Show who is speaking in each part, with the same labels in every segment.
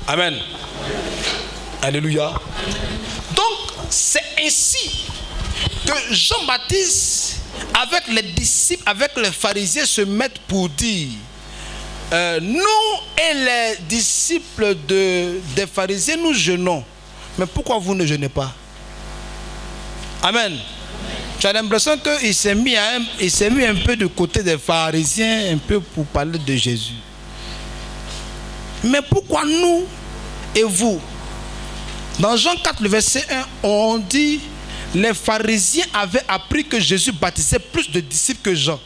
Speaker 1: Amen. Alléluia. Donc, c'est ainsi que Jean-Baptiste, avec les disciples, avec les pharisiens, se mettent pour dire, nous et les disciples des pharisiens, nous jeûnons. Mais pourquoi vous ne jeûnez pas? Amen. Tu as l'impression qu'il s'est mis un peu de côté des pharisiens, un peu pour parler de Jésus. Mais pourquoi nous et vous? Dans Jean 4, le verset 1, on dit, les pharisiens avaient appris que Jésus baptisait plus de disciples que Jean.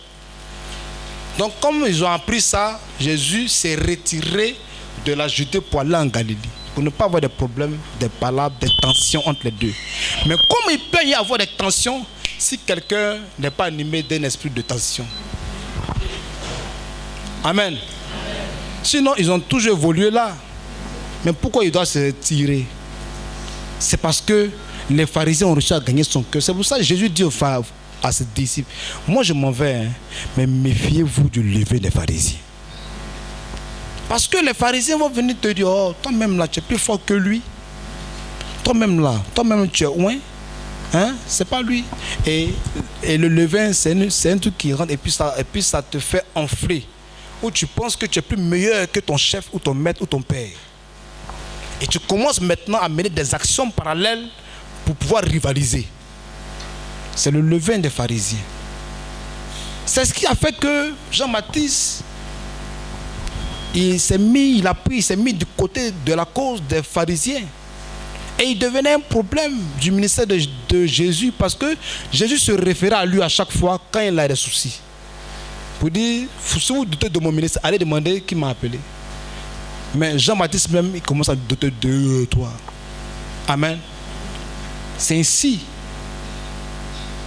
Speaker 1: Donc comme ils ont appris ça, Jésus s'est retiré de la Judée pour aller en Galilée, pour ne pas avoir des problèmes, des palabres, des tensions entre les deux. Mais comme il peut y avoir des tensions si quelqu'un n'est pas animé d'un esprit de tension? Amen. Sinon, ils ont toujours évolué là. Mais pourquoi il doit se retirer? C'est parce que les pharisiens ont réussi à gagner son cœur. C'est pour ça que Jésus dit à ses disciples, moi je m'en vais, mais méfiez-vous du levain des pharisiens. Parce que les pharisiens vont venir te dire, oh, toi-même là, tu es plus fort que lui. Toi-même là, toi-même tu es loin. Hein? C'est pas lui. Et le levain, c'est un truc qui rentre et puis ça te fait enfler. Où tu penses que tu es plus meilleur que ton chef ou ton maître ou ton père. Et tu commences maintenant à mener des actions parallèles pour pouvoir rivaliser. C'est le levain des pharisiens. C'est ce qui a fait que Jean-Baptiste, il s'est mis du côté de la cause des pharisiens. Et il devenait un problème du ministère de Jésus, parce que Jésus se référait à lui à chaque fois quand il a des soucis. Pour dire, si vous doutez de mon ministère, allez demander qui m'a appelé. Mais Jean-Baptiste même, il commence à douter de toi. Amen. C'est ainsi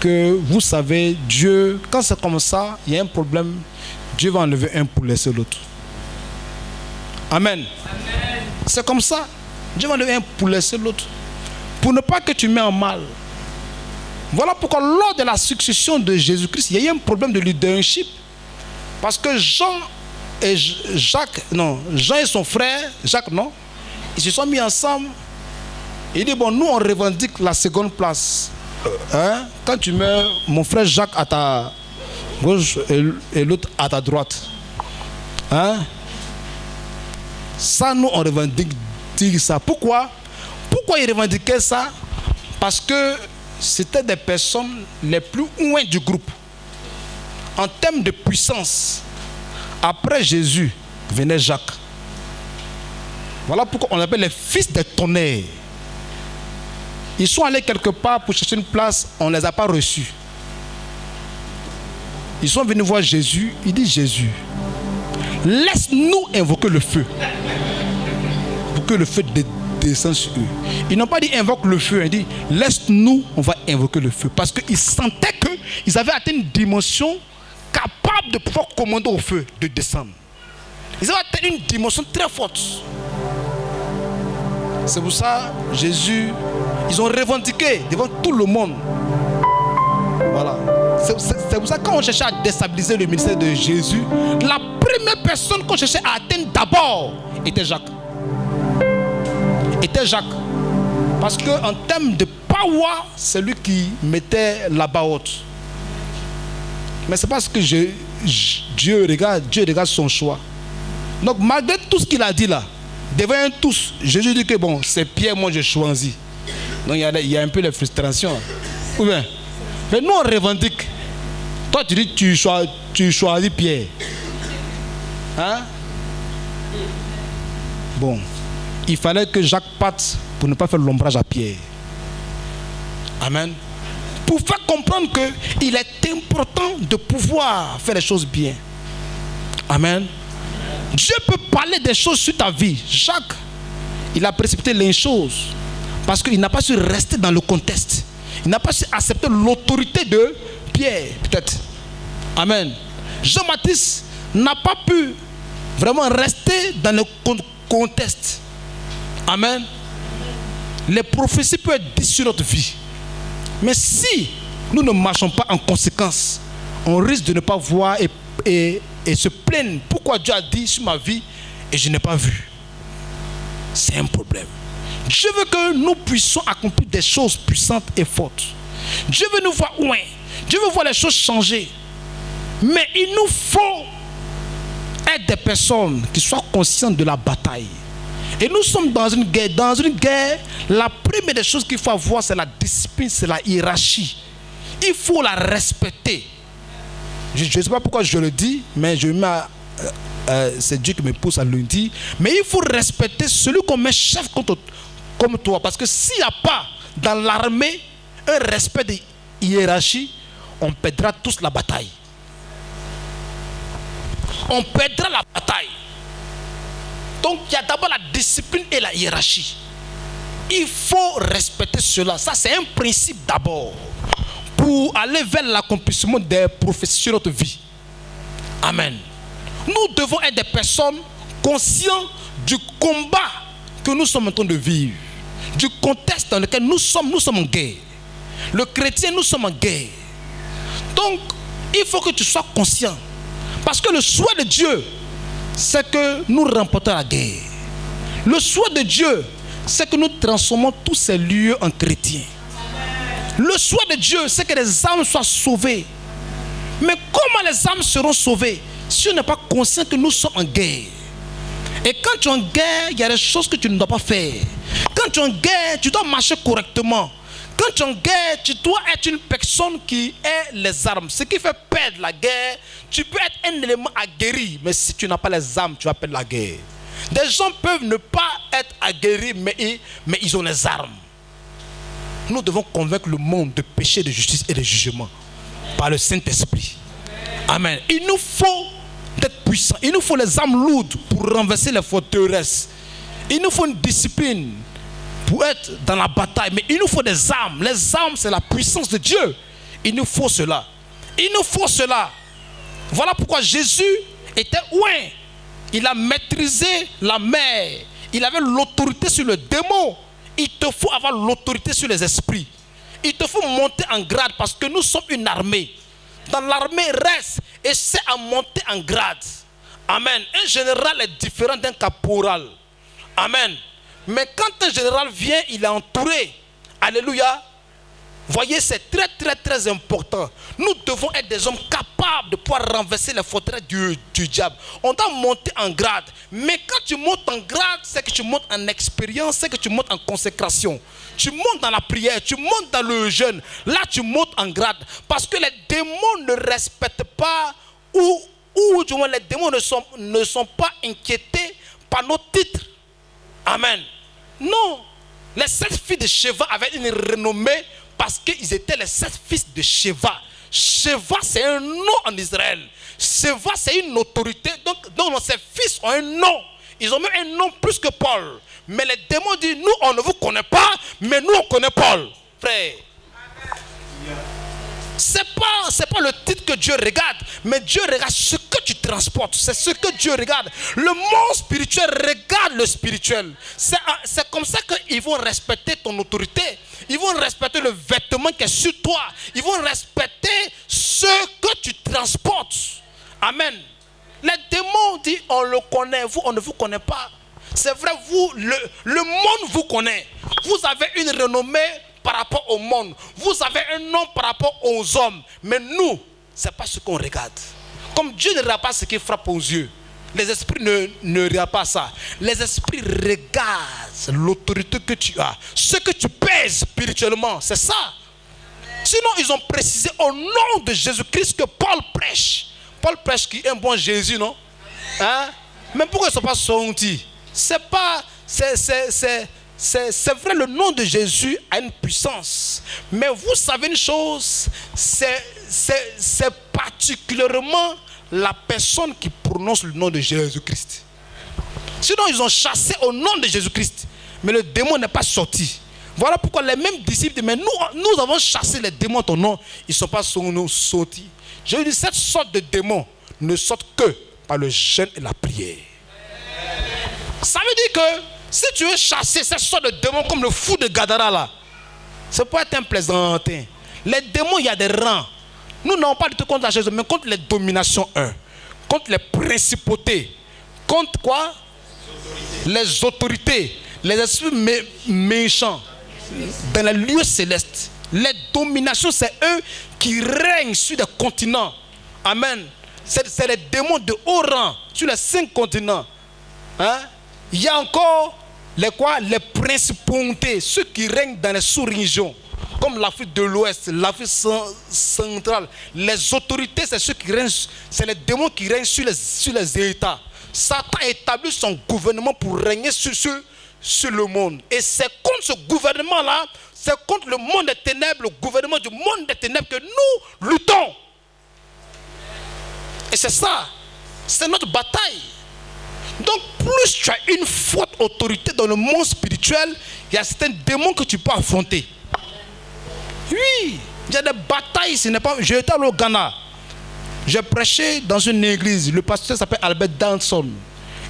Speaker 1: que vous savez, Dieu, quand c'est comme ça, il y a un problème, Dieu va enlever un pour laisser l'autre. Amen. Amen. C'est comme ça. Dieu va enlever un pour laisser l'autre. Pour ne pas que tu mets en mal. Voilà pourquoi lors de la succession de Jésus-Christ, il y a eu un problème de leadership. Parce que Jean et son frère, Jacques, non, ils se sont mis ensemble. Il dit, bon, nous on revendique la seconde place. Quand tu mets mon frère Jacques à ta gauche et l'autre à ta droite. Ça, nous on revendique ça. Pourquoi ils revendiquaient ça? Parce que c'était des personnes les plus loin du groupe. En termes de puissance, après Jésus, venait Jacques. Voilà pourquoi on appelle les fils des tonnerres. Ils sont allés quelque part pour chercher une place, on ne les a pas reçus. Ils sont venus voir Jésus, il dit, Jésus, laisse-nous invoquer le feu. Pour que le feu descende sur eux. Ils n'ont pas dit invoque le feu, ils dit laisse-nous, on va invoquer le feu. Parce qu'ils sentaient qu'ils avaient atteint une dimension capable de pouvoir commander au feu de descendre. Ils avaient atteint une dimension très forte. C'est pour ça, Jésus, ils ont revendiqué devant tout le monde. Voilà. C'est pour ça que quand on cherchait à déstabiliser le ministère de Jésus, la première personne qu'on cherchait à atteindre d'abord était Jacques. Parce qu'en termes de power, c'est lui qui mettait la barre haute. Mais c'est parce que Dieu regarde son choix. Donc malgré tout ce qu'il a dit là, devant tous, Jésus dit que bon, c'est Pierre, moi je choisis. Donc il y a un peu de frustration. Ou bien, mais nous on revendique. Toi tu dis tu choisis Pierre. Bon, il fallait que Jacques parte pour ne pas faire l'ombrage à Pierre. Amen. Pour faire comprendre qu'il est important de pouvoir faire les choses bien. Amen. Dieu peut parler des choses sur ta vie. Jacques, il a précipité les choses parce qu'il n'a pas su rester dans le contexte. Il n'a pas su accepter l'autorité de Pierre, peut-être. Amen. Jean-Baptiste n'a pas pu vraiment rester dans le contexte. Amen. Les prophéties peuvent être dites sur notre vie. Mais si nous ne marchons pas en conséquence, on risque de ne pas voir et se plaindre. Pourquoi Dieu a dit sur ma vie et je n'ai pas vu? c'est un problème. Dieu veut que nous puissions accomplir des choses puissantes et fortes. Dieu veut nous voir loin. Dieu veut voir les choses changer. Mais il nous faut être des personnes qui soient conscientes de la bataille. Et nous sommes dans une guerre. Dans une guerre, la première des choses qu'il faut avoir, c'est la discipline, c'est la hiérarchie. Il faut la respecter. Je ne sais pas pourquoi je le dis, mais c'est Dieu qui me pousse à le dire. Mais il faut respecter celui qu'on met chef comme toi. Parce que s'il n'y a pas dans l'armée un respect de hiérarchie, on perdra tous la bataille. On perdra la bataille. Donc il y a d'abord la discipline et la hiérarchie. Il faut respecter cela. Ça, c'est un principe d'abord pour aller vers l'accomplissement des prophéties de notre vie. Amen. Nous devons être des personnes conscientes du combat que nous sommes en train de vivre, du contexte dans lequel nous sommes en guerre. Le chrétien, nous sommes en guerre. Donc, il faut que tu sois conscient. Parce que le souhait de Dieu, c'est que nous remportons la guerre. Le souhait de Dieu, c'est que nous transformons tous ces lieux en chrétiens. Le souhait de Dieu, c'est que les âmes soient sauvées. Mais comment les âmes seront sauvées si on n'est pas conscient que nous sommes en guerre? Et quand tu es en guerre, il y a des choses que tu ne dois pas faire. Quand tu es en guerre, tu dois marcher correctement. Quand tu es en guerre, tu dois être une personne qui ait les armes. Ce qui fait perdre la guerre, tu peux être un élément aguerri, mais si tu n'as pas les armes, tu vas perdre la guerre. Des gens peuvent ne pas être aguerris, mais ils ont les armes. Nous devons convaincre le monde de péché, de justice et de jugement par le Saint-Esprit. Amen. Il nous faut être puissants. Il nous faut les armes lourdes pour renverser les forteresses. Il nous faut une discipline pour être dans la bataille. Mais il nous faut des armes. Les armes, c'est la puissance de Dieu. Il nous faut cela. Il nous faut cela. Voilà pourquoi Jésus était loin. Il a maîtrisé la mer. Il avait l'autorité sur le démon. Il te faut avoir l'autorité sur les esprits. Il te faut monter en grade parce que nous sommes une armée. Dans l'armée, reste, essaie à monter en grade. Amen. Un général est différent d'un caporal. Amen. Mais quand un général vient, il est entouré. Alléluia. Voyez, c'est très très très important. Nous devons être des hommes capables de pouvoir renverser les forteresses du diable. On doit monter en grade. Mais quand tu montes en grade, c'est que tu montes en expérience, c'est que tu montes en consécration. Tu montes dans la prière, tu montes dans le jeûne. Là, tu montes en grade. Parce que les démons ne respectent pas ou du moins les démons ne sont pas inquiétés par nos titres. Amen. Non. Les 7 filles de Sheva avaient une renommée parce qu'ils étaient les 7 fils de Sheva. Sheva, c'est un nom en Israël. Sheva, c'est une autorité. Donc ces fils ont un nom. Ils ont même un nom plus que Paul. Mais les démons disent, nous, on ne vous connaît pas, mais nous, on connaît Paul. Frère. C'est pas le titre que Dieu regarde, mais Dieu regarde ce que tu transportes. C'est ce que Dieu regarde. Le monde spirituel regarde le spirituel. C'est comme ça qu'ils vont respecter ton autorité. Ils vont respecter le vêtement qui est sur toi. Ils vont respecter ce que tu transportes. Amen. Les démons disent, on le connaît, vous, on ne vous connaît pas. C'est vrai, vous, le monde vous connaît. Vous avez une renommée par rapport au monde. Vous avez un nom par rapport aux hommes. Mais nous, ce n'est pas ce qu'on regarde. Comme Dieu ne regarde pas ce qui frappe aux yeux, les esprits ne regardent pas ça. Les esprits regardent l'autorité que tu as. Ce que tu pèses spirituellement, c'est ça. Sinon, ils ont précisé au nom de Jésus-Christ que Paul prêche. Paul prêche qui est un bon Jésus, non? Hein? Mais pourquoi ils ne sont pas sortis? C'est vrai, le nom de Jésus a une puissance. Mais vous savez une chose, c'est particulièrement la personne qui prononce le nom de Jésus-Christ. Sinon, ils ont chassé au nom de Jésus-Christ. Mais le démon n'est pas sorti. Voilà pourquoi les mêmes disciples disent, mais nous avons chassé les démons en ton nom. Ils ne sont pas sortis. Je dis, cette sorte de démons ne sortent que par le jeûne et la prière. Ça veut dire que si tu veux chasser cette sorte de démons comme le fou de Gadara là, c'est pour être un plaisantin. Les démons, il y a des rangs. Nous n'avons pas du tout contre la chose, mais contre les dominations, contre les principautés, contre quoi? Les autorités. les esprits méchants dans les lieux célestes. Les dominations, c'est eux qui règnent sur les continents. Amen. C'est les démons de haut rang sur les 5 continents. Hein? Il y a encore les principautés, ceux qui règnent dans les sous-régions, comme l'Afrique de l'Ouest, l'Afrique centrale. Les autorités, c'est ceux qui règnent, c'est les démons qui règnent sur les États. Satan établit son gouvernement pour régner sur le monde. Et c'est contre ce gouvernement-là, c'est contre le monde des ténèbres, le gouvernement du monde des ténèbres que nous luttons. Et c'est ça, c'est notre bataille. Donc plus tu as une forte autorité dans le monde spirituel, il y a certains démons que tu peux affronter. Oui, il y a des batailles, ce n'est pas... J'étais au Ghana, j'ai prêché dans une église, le pasteur s'appelle Albert Danson.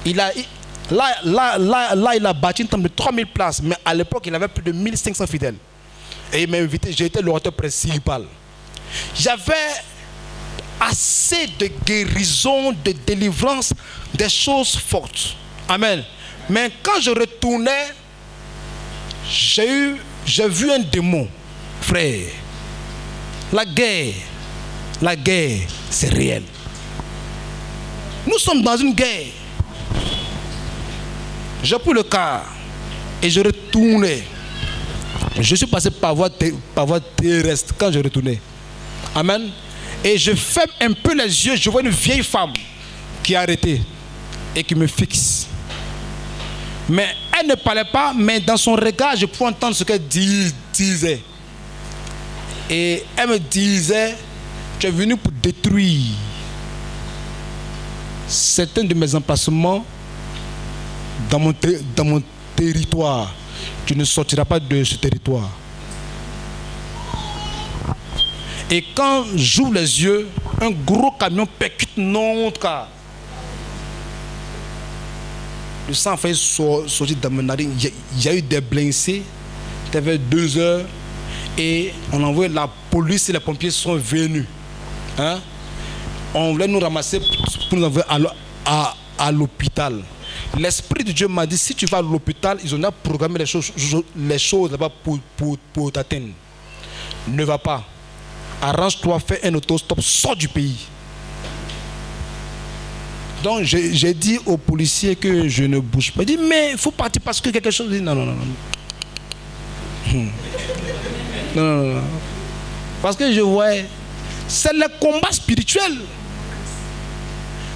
Speaker 1: Il a bâti une temple de 3000 places, mais à l'époque il avait plus de 1500 fidèles. Et il m'a invité, j'ai été l'orateur principal. J'avais assez de guérison, de délivrance, des choses fortes. Amen. Mais quand je retournais, j'ai vu un démon. Frère, la guerre, c'est réel. Nous sommes dans une guerre. J'ai pris le car et je retournais. Je suis passé par voie terrestre quand je retournais. Amen. Et je ferme un peu les yeux, je vois une vieille femme qui est arrêtée et qui me fixe. Mais elle ne parlait pas, mais dans son regard, je pouvais entendre ce qu'elle disait. Et elle me disait, tu es venu pour détruire certains de mes emplacements dans mon territoire. Tu ne sortiras pas de ce territoire. Et quand j'ouvre les yeux, un gros camion percute notre car. Le sang a failli sortir dans mon narine. Il y a eu des blessés. C'était vers 2 heures. Et on a envoyé la police et les pompiers sont venus. Hein? On voulait nous ramasser pour nous envoyer à l'hôpital. L'Esprit de Dieu m'a dit, si tu vas à l'hôpital, ils ont déjà programmé les choses là-bas pour t'atteindre. Ne va pas. Arrange-toi, fais un autostop, sors du pays. Donc j'ai dit aux policiers que je ne bouge pas. Il dit, mais il faut partir parce que quelque chose... Non. Non. Parce que je vois, c'est le combat spirituel.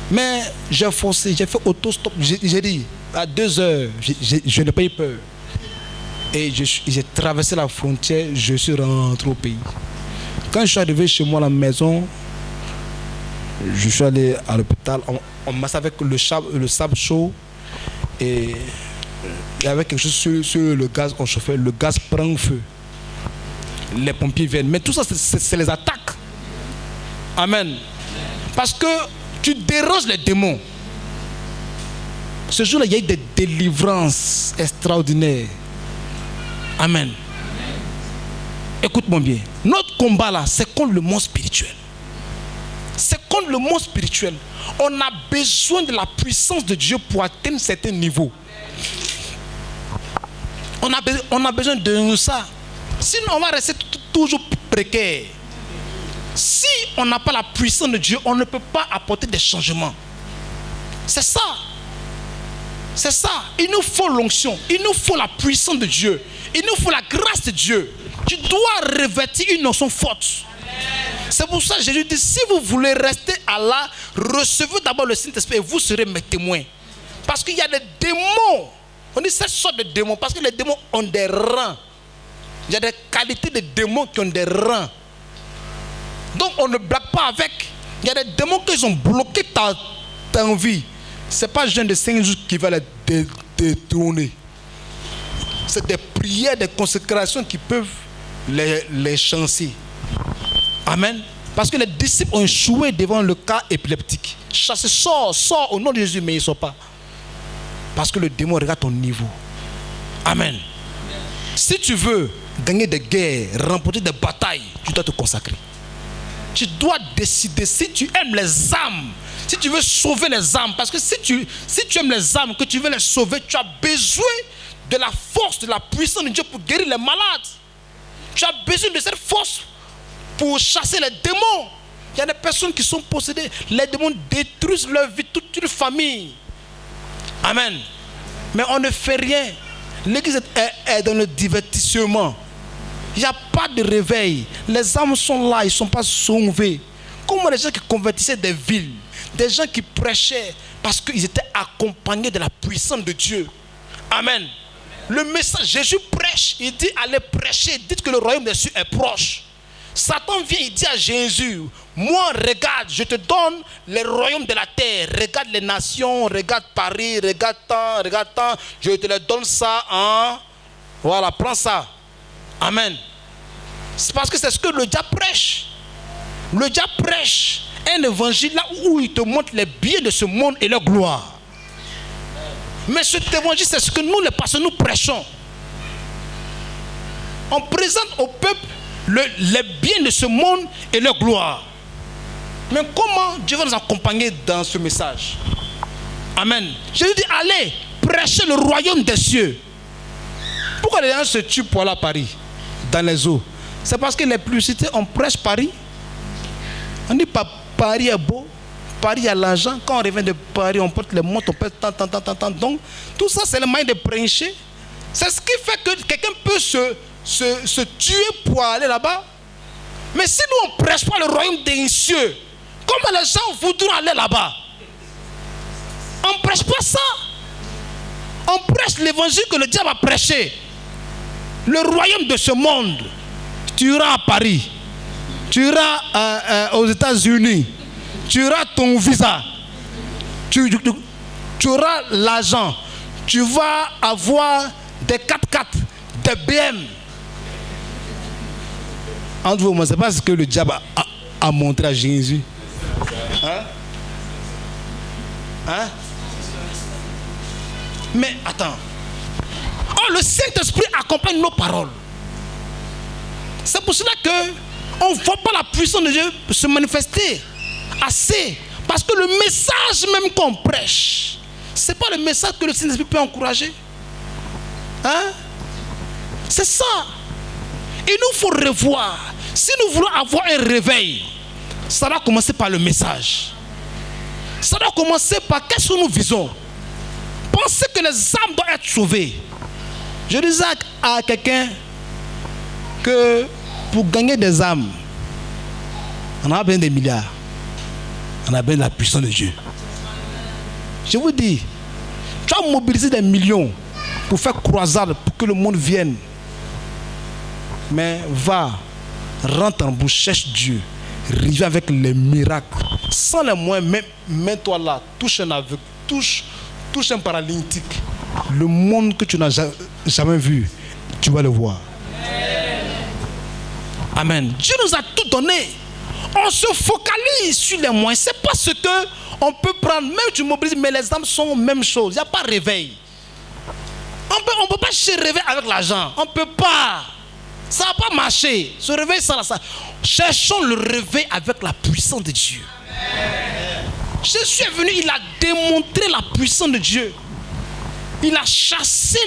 Speaker 1: Mais j'ai forcé, j'ai fait autostop. J'ai dit, à 2 heures, je n'ai pas eu peur. Et j'ai traversé la frontière, je suis rentré au pays. Quand je suis arrivé chez moi à la maison, je suis allé à l'hôpital. On m'a avec le sable chaud. Et il y avait quelque chose sur le gaz qu'on chauffait. Le gaz prend feu. Les pompiers viennent. Mais tout ça, c'est les attaques. Amen. Parce que tu déranges les démons. Ce jour-là, il y a eu des délivrances extraordinaires. Amen. Écoute-moi bien. Notre combat là, c'est contre le monde spirituel. C'est contre le monde spirituel. On a besoin de la puissance de Dieu pour atteindre certains niveaux. On a besoin de ça. Sinon, on va rester toujours précaire. Si on n'a pas la puissance de Dieu, on ne peut pas apporter des changements. C'est ça. C'est ça. Il nous faut l'onction. Il nous faut la puissance de Dieu. Il nous faut la grâce de Dieu. Tu dois revêtir une onction forte. C'est pour ça que Jésus dit, si vous voulez rester à Allah, recevez d'abord le Saint-Esprit et vous serez mes témoins. Parce qu'il y a des démons. On dit cette sorte de démons parce que les démons ont des reins. Il y a des qualités de démons qui ont des reins. Donc on ne blague pas avec. Il y a des démons qui ont bloqué ta vie. Ce n'est pas jeûne de 5 jours qui va les détourner. C'est des prières, des consécrations qui peuvent les chancer. Amen. Parce que les disciples ont échoué devant le cas épileptique. Chassez, sors au nom de Jésus, mais ils ne sortent pas. Parce que le démon regarde ton niveau. Amen. Si tu veux gagner des guerres, remporter des batailles, tu dois te consacrer. Tu dois décider si tu aimes les âmes, si tu veux sauver les âmes. Parce que si tu aimes les âmes, que tu veux les sauver, tu as besoin de la force, de la puissance de Dieu pour guérir les malades. Tu as besoin de cette force pour chasser les démons. Il y a des personnes qui sont possédées. Les démons détruisent leur vie, toute une famille. Amen. Mais on ne fait rien. L'église est dans le divertissement. Il n'y a pas de réveil. Les âmes sont là, ils ne sont pas sauvés. Comment les gens qui convertissaient des villes, des gens qui prêchaient parce qu'ils étaient accompagnés de la puissance de Dieu. Amen. Le message, Jésus prêche, il dit allez prêcher, dites que le royaume des cieux est proche. Satan vient, il dit à Jésus, moi regarde, je te donne les royaumes de la terre, regarde les nations, regarde Paris, regarde tant, je te les donne ça, hein? Voilà, prends ça. Amen. C'est parce que c'est ce que le diable prêche. Le diable prêche un évangile là où il te montre les biens de ce monde et leur gloire. Mais cet évangile, c'est ce que nous, les pasteurs, nous prêchons. On présente au peuple les biens de ce monde et leur gloire. Mais comment Dieu va nous accompagner dans ce message? Amen. Jésus dit, allez, prêchez le royaume des cieux. Pourquoi les gens se tuent pour aller à Paris, dans les eaux? C'est parce que les publicités, on prêche Paris. On dit, Paris est beau. Paris a l'argent. Quand on revient de Paris, on porte les montres, on pète tant. Donc, tout ça, c'est le moyen de prêcher. C'est ce qui fait que quelqu'un peut se tuer pour aller là-bas. Mais si nous, on ne prêche pas le royaume des cieux, comment les gens voudront aller là-bas? On ne prêche pas ça. On prêche l'évangile que le diable a prêché. Le royaume de ce monde. Tu iras à Paris. Tu iras aux États-Unis. Tu auras ton visa. Tu auras l'argent. Tu vas avoir des 4x4, des BM. Entre vous, ce n'est pas ce que le diable a montré à Jésus. Hein? Mais attends. Oh, le Saint-Esprit accompagne nos paroles. C'est pour cela qu'on ne voit pas la puissance de Dieu se manifester assez. Parce que le message même qu'on prêche, ce n'est pas le message que le Saint-Esprit peut encourager. Hein? C'est ça. Il nous faut revoir. Si nous voulons avoir un réveil, ça doit commencer par le message. Ça doit commencer par qu'est-ce que nous visons. Pensez que les âmes doivent être sauvées. Je disais à quelqu'un que pour gagner des âmes, on a besoin des milliards. On a besoin de la puissance de Dieu. Je vous dis, tu as mobilisé des millions pour faire croisade, pour que le monde vienne. Mais va, rentre en bouche, cherche Dieu, reviens avec les miracles. Sans les moyens, mets-toi là, touche un aveugle, touche un paralytique. Le monde que tu n'as jamais vu, tu vas le voir. Amen. Dieu nous a tout donné. On se focalise sur les moyens. C'est pas ce que on peut prendre. Même tu mobilises, mais les âmes sont la même chose. Il n'y a pas de réveil. On ne peut pas chercher réveil avec l'argent. On ne peut pas. Ça ne va pas marcher. Ce réveil, ça. Cherchons le réveil avec la puissance de Dieu. Amen. Jésus est venu, il a démontré la puissance de Dieu. Il a chassé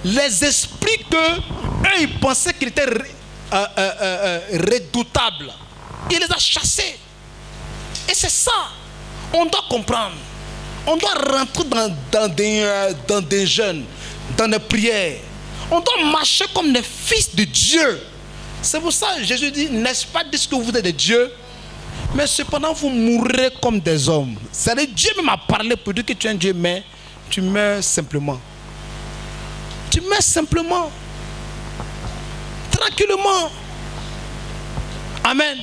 Speaker 1: les esprits que eux, ils pensaient qu'ils étaient redoutables. Il les a chassés. Et c'est ça. On doit comprendre. On doit rentrer dans des jeûnes, dans des prières. On doit marcher comme des fils de Dieu. C'est pour ça que Jésus dit, n'est-ce pas dire que vous êtes des dieux, mais cependant vous mourrez comme des hommes. C'est-à-dire Dieu m'a parlé pour dire que tu es un Dieu, mais tu meurs simplement. Tu meurs simplement. Tranquillement. Amen.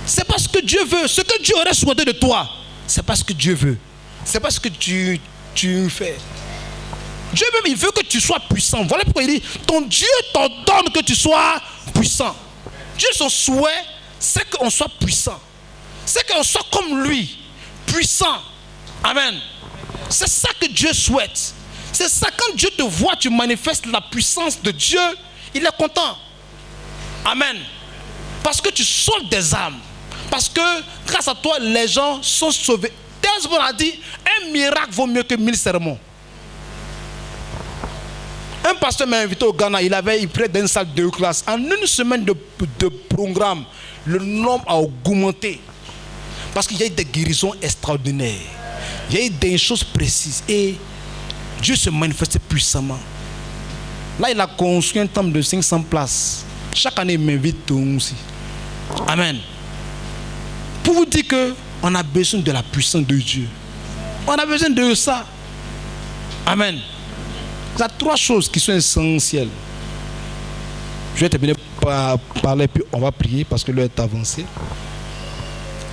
Speaker 1: C'est pas ce que Dieu veut. Ce que Dieu aurait souhaité de toi, c'est pas ce que Dieu veut. C'est pas ce que tu fais. Dieu même, il veut que tu sois puissant. Voilà pourquoi il dit, ton Dieu t'ordonne que tu sois puissant. Dieu, son souhait, c'est qu'on soit puissant. C'est qu'on soit comme lui, puissant. Amen. C'est ça que Dieu souhaite. C'est ça, quand Dieu te voit, tu manifestes la puissance de Dieu, il est content. Amen. Parce que tu sauves des âmes. Parce que grâce à toi, les gens sont sauvés. Théos a dit, un miracle vaut mieux que 1000 sermons. pasteur m'a invité au Ghana, il prêtait dans une salle de classe. En une semaine de programme, le nombre a augmenté. Parce qu'il y a eu des guérisons extraordinaires. Il y a eu des choses précises. Et Dieu se manifestait puissamment. Là, il a construit un temple de 500 places. Chaque année, il m'invite aussi. Amen. Pour vous dire qu'on a besoin de la puissance de Dieu. On a besoin de ça. Amen. Il y a 3 choses qui sont essentielles. Je vais terminer par parler, puis on va prier parce que l'heure est avancée.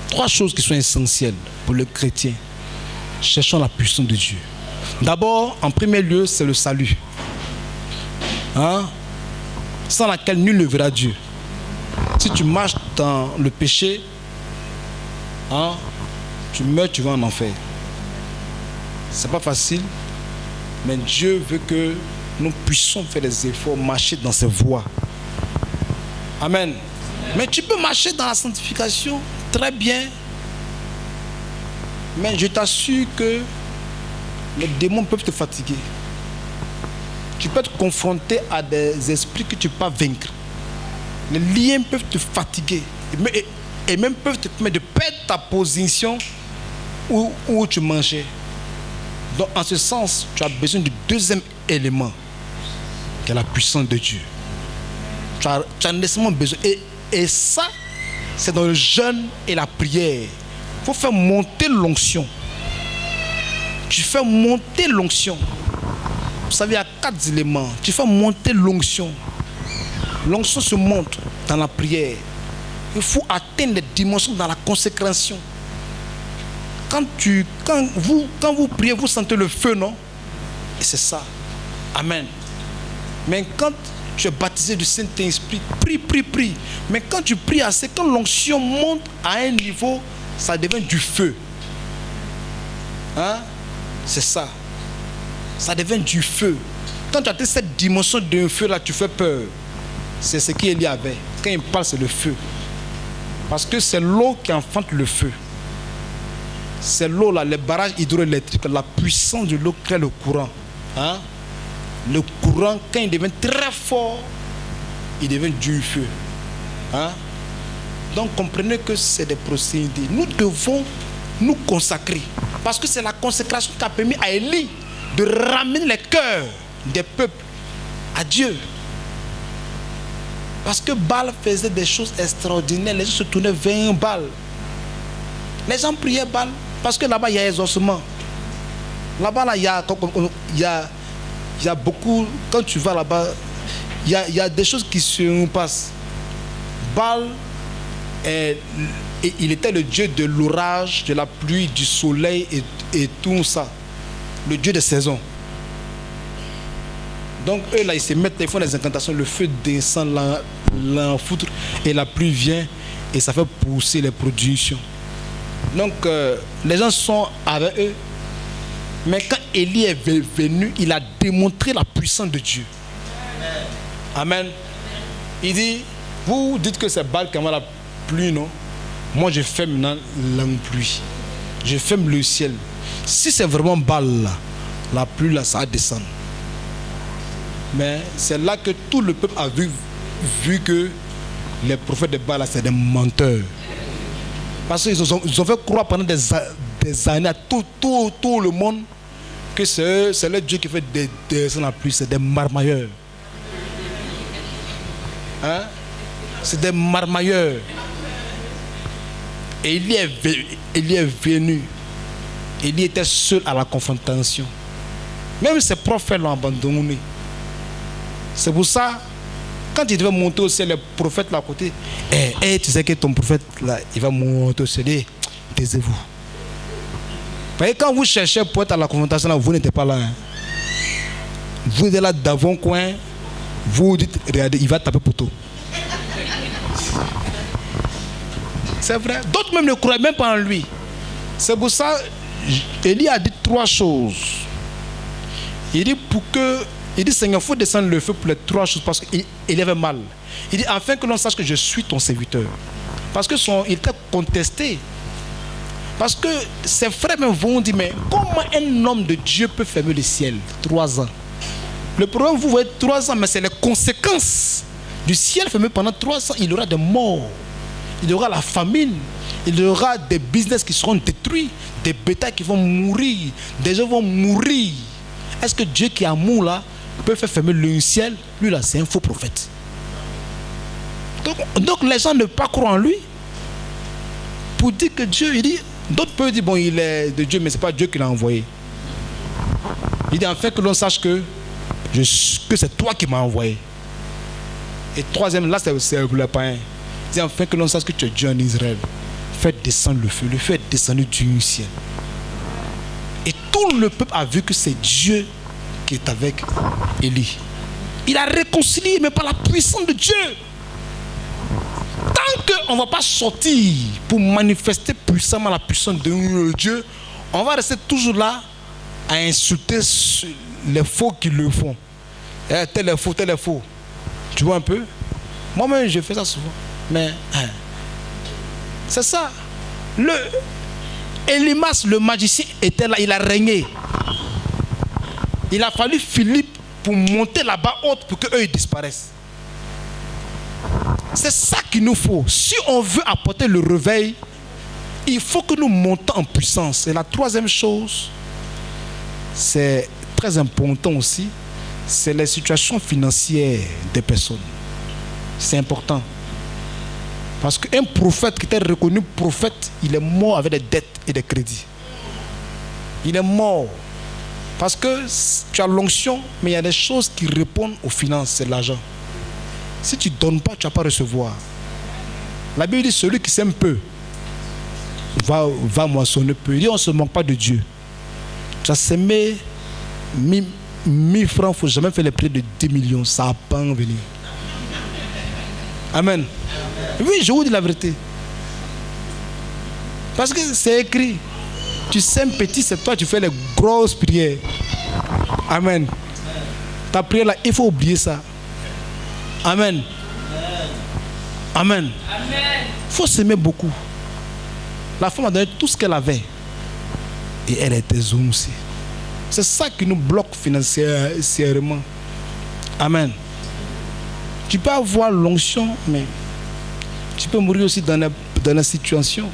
Speaker 1: 3 choses qui sont essentielles pour le chrétien. Cherchons la puissance de Dieu. D'abord, en premier lieu, c'est le salut. Sans laquelle nul ne verra Dieu. Si tu marches dans le péché, tu meurs, tu vas en enfer. C'est pas facile, mais Dieu veut que nous puissions faire des efforts, marcher dans ses voies. Amen. Mais tu peux marcher dans la sanctification très bien, mais je t'assure que les démons peuvent te fatiguer. Tu peux être confronté à des esprits que tu ne peux pas vaincre. Les liens peuvent te fatiguer et même peuvent te permettre de perdre ta position où tu mangeais. Donc en ce sens, tu as besoin du deuxième élément, qui est la puissance de Dieu. Tu as nécessairement besoin. Et ça, c'est dans le jeûne et la prière. Il faut faire monter l'onction. Tu fais monter l'onction. Vous savez, il y a 4 éléments. Tu fais monter l'onction. L'onction se monte dans la prière. Il faut atteindre les dimensions dans la consécration. Quand vous priez, vous sentez le feu, non? Et c'est ça. Amen. Mais quand tu es baptisé du Saint-Esprit, prie. Mais quand tu pries assez, quand l'onction monte à un niveau, ça devient du feu. C'est ça. Ça devient du feu. Quand tu atteins cette dimension d'un feu là, tu fais peur. C'est ce qu'Élie avait. Quand il parle, c'est le feu. Parce que c'est l'eau qui enfante le feu. C'est l'eau là, les barrages hydroélectriques, la puissance de l'eau crée le courant. Le courant, quand il devient très fort, il devient du feu. Donc comprenez que c'est des procédés. Nous devons nous consacrer. Parce que c'est la consécration qui a permis à Élie de ramener les cœurs des peuples à Dieu. Parce que Baal faisait des choses extraordinaires. Les gens se tournaient vers Baal. Les gens priaient Baal. Parce que là-bas, il y a exaucement. Là-bas, là, il y a beaucoup. Quand tu vas là-bas, il y a des choses qui se passent. Baal, il était le dieu de l'orage, de la pluie, du soleil et tout ça. Le dieu des saisons. Donc eux là, ils se mettent, ils font des incantations, le feu descend, l'enfoudre et la pluie vient et ça fait pousser les productions. Donc les gens sont avec eux. Mais quand Élie est venu, il a démontré la puissance de Dieu. Amen. Il dit, vous dites que c'est Baal qui a la pluie, non? Moi je ferme maintenant la pluie. Je ferme le ciel. Si c'est vraiment Baal là, la pluie là, ça va descendre. Mais c'est là que tout le peuple a vu que les prophètes de Baal, c'est des menteurs. Parce qu'ils ont fait croire pendant des années à tout le monde que c'est le Dieu qui fait descendre la pluie. C'est des marmailleurs. C'est des marmailleurs. Et il est venu. Il était seul à la confrontation. Même ses prophètes l'ont abandonné. C'est pour ça, quand il devait monter au ciel, les prophètes là à côté, tu sais que ton prophète là, il va monter au ciel. Taisez-vous. Voyez, quand vous cherchez pour être à la confrontation, là, vous n'êtes pas là. Vous êtes là dans vos coins, vous dites, regardez, il va taper poteau. C'est vrai. D'autres même ne croient même pas en lui. C'est pour ça, Élie a dit 3 choses. Il dit, Seigneur, il faut descendre le feu pour les 3 choses parce qu'il avait mal. Il dit, afin que l'on sache que je suis ton serviteur. Parce que il était contesté. Parce que ses frères même vont dire, mais comment un homme de Dieu peut fermer le ciel 3 ans? Le problème, vous voyez 3 ans, mais c'est les conséquences du ciel fermé pendant 3 ans. Il y aura des morts, il y aura la famine, il y aura des business qui seront détruits, des bétails qui vont mourir, des gens vont mourir. Est-ce que Dieu qui est amour là peut faire fermer le ciel? Lui là, c'est un faux prophète. Donc les gens ne pas croire en lui pour dire que Dieu, il dit, d'autres peuvent dire bon, il est de Dieu, mais ce n'est pas Dieu qui l'a envoyé. Il dit en fait que l'on sache que c'est toi qui m'as envoyé. Et troisième, là c'est le païen. Il dit en fait que l'on sache que tu es Dieu en Israël. Fais descendre le feu est descendu du ciel. Et tout le peuple a vu que c'est Dieu qui est avec Élie. Il a réconcilié, mais par la puissance de Dieu. Tant qu'on ne va pas sortir pour manifester puissamment la puissance de Dieu, on va rester toujours là à insulter les faux qui le font. Tel est faux, tel est faux. Tu vois un peu? Moi-même, je fais ça souvent. Mais c'est ça. Élimas, le magicien, était là, il a régné. Il a fallu Philippe pour monter là-bas haute pour qu'eux ils disparaissent. C'est ça qu'il nous faut. Si on veut apporter le réveil, il faut que nous montions en puissance. Et la troisième chose, c'est très important aussi, c'est les situations financières des personnes. C'est important. Parce qu'un prophète qui était reconnu prophète, il est mort avec des dettes et des crédits. Il est mort. Parce que tu as l'onction, mais il y a des choses qui répondent aux finances, c'est l'argent. Si tu ne donnes pas, tu ne vas pas recevoir. La Bible dit celui qui sème peu va moissonner peu. Il dit on ne se manque pas de Dieu. Tu as sémé 1000 francs, il ne faut jamais faire les prix de 10 millions. Ça n'a pas en venir. Amen. Oui, je vous dis la vérité. Parce que c'est écrit. Tu sèmes petit, c'est toi, tu fais les grosses prières. Amen. Ta prière là, il faut oublier ça. Amen. Amen. Il faut s'aimer beaucoup. La femme a donné tout ce qu'elle avait. Et elle était zone aussi. C'est ça qui nous bloque financièrement. Amen. Tu peux avoir l'onction, mais tu peux mourir aussi dans la situation.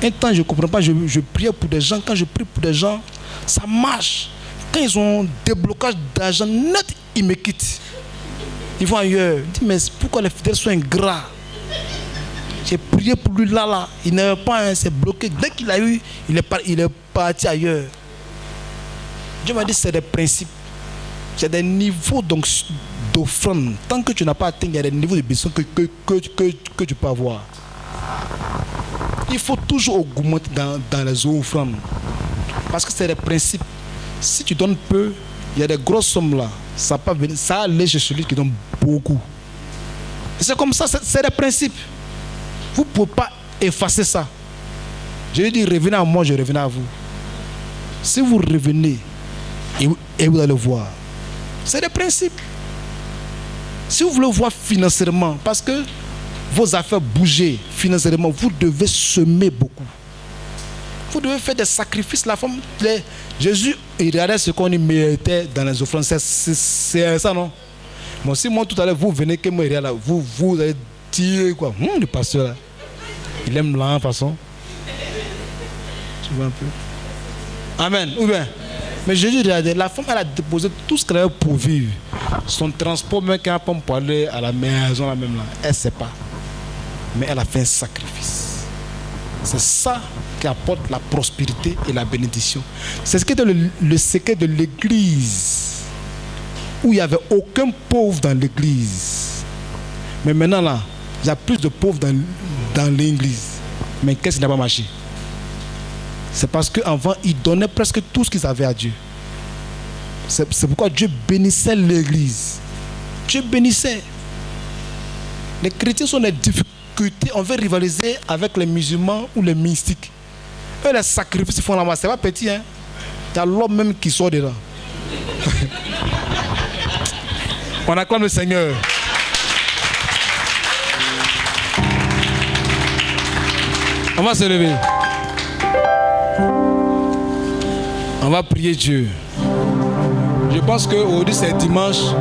Speaker 1: Un temps, je ne comprends pas, je priais pour des gens. Quand je prie pour des gens, ça marche. Quand ils ont des blocages d'argent net, ils me quittent. Ils vont ailleurs. Je dis, mais pourquoi les fidèles sont ingrats? J'ai prié pour lui là. Il n'avait pas un, c'est bloqué. Dès qu'il a eu, il est parti ailleurs. Dieu m'a dit, c'est des principes. C'est des niveaux d'offrande. Tant que tu n'as pas atteint, il y a des niveaux de besoin que tu peux avoir. Il faut toujours augmenter dans les offrandes. Parce que c'est des principes. Si tu donnes peu, il y a des grosses sommes là. Ça allait chez celui qui donne beaucoup. Et c'est comme ça, c'est des principes. Vous ne pouvez pas effacer ça. Je lui dis, revenez à moi, je revenais à vous. Si vous revenez, et vous allez voir. C'est des principes. Si vous voulez voir financièrement, parce que vos affaires bouger financièrement, vous devez semer beaucoup. Vous devez faire des sacrifices. La femme, Jésus, il regardait ce qu'on y mettait dans les offrandes. C'est ça, non? Bon, si moi tout à l'heure, vous venez que moi, là, vous allez dire quoi? Le pasteur, là, il aime la façon. Tu vois un peu? Amen. Ou bien? Mais Jésus regardait, la femme, elle a déposé tout ce qu'elle avait pour vivre. Son transport, même quand elle peut aller à la maison, là même là, elle ne sait pas. Mais elle a fait un sacrifice. C'est ça qui apporte la prospérité et la bénédiction. C'est ce qui était le secret de l'église. Où il n'y avait aucun pauvre dans l'église. Mais maintenant là, il y a plus de pauvres dans l'église. Mais qu'est-ce qui n'a pas marché? C'est parce qu'avant, ils donnaient presque tout ce qu'ils avaient à Dieu. C'est pourquoi Dieu bénissait l'église. Dieu bénissait. Les chrétiens sont des difficultés. On veut rivaliser avec les musulmans ou les mystiques. Eux, les sacrifices qu'ils font là-bas, c'est pas petit. Hein? Il y a l'homme même qui sort de là. On acclame le Seigneur. On va se lever. On va prier Dieu. Je pense qu'aujourd'hui c'est dimanche.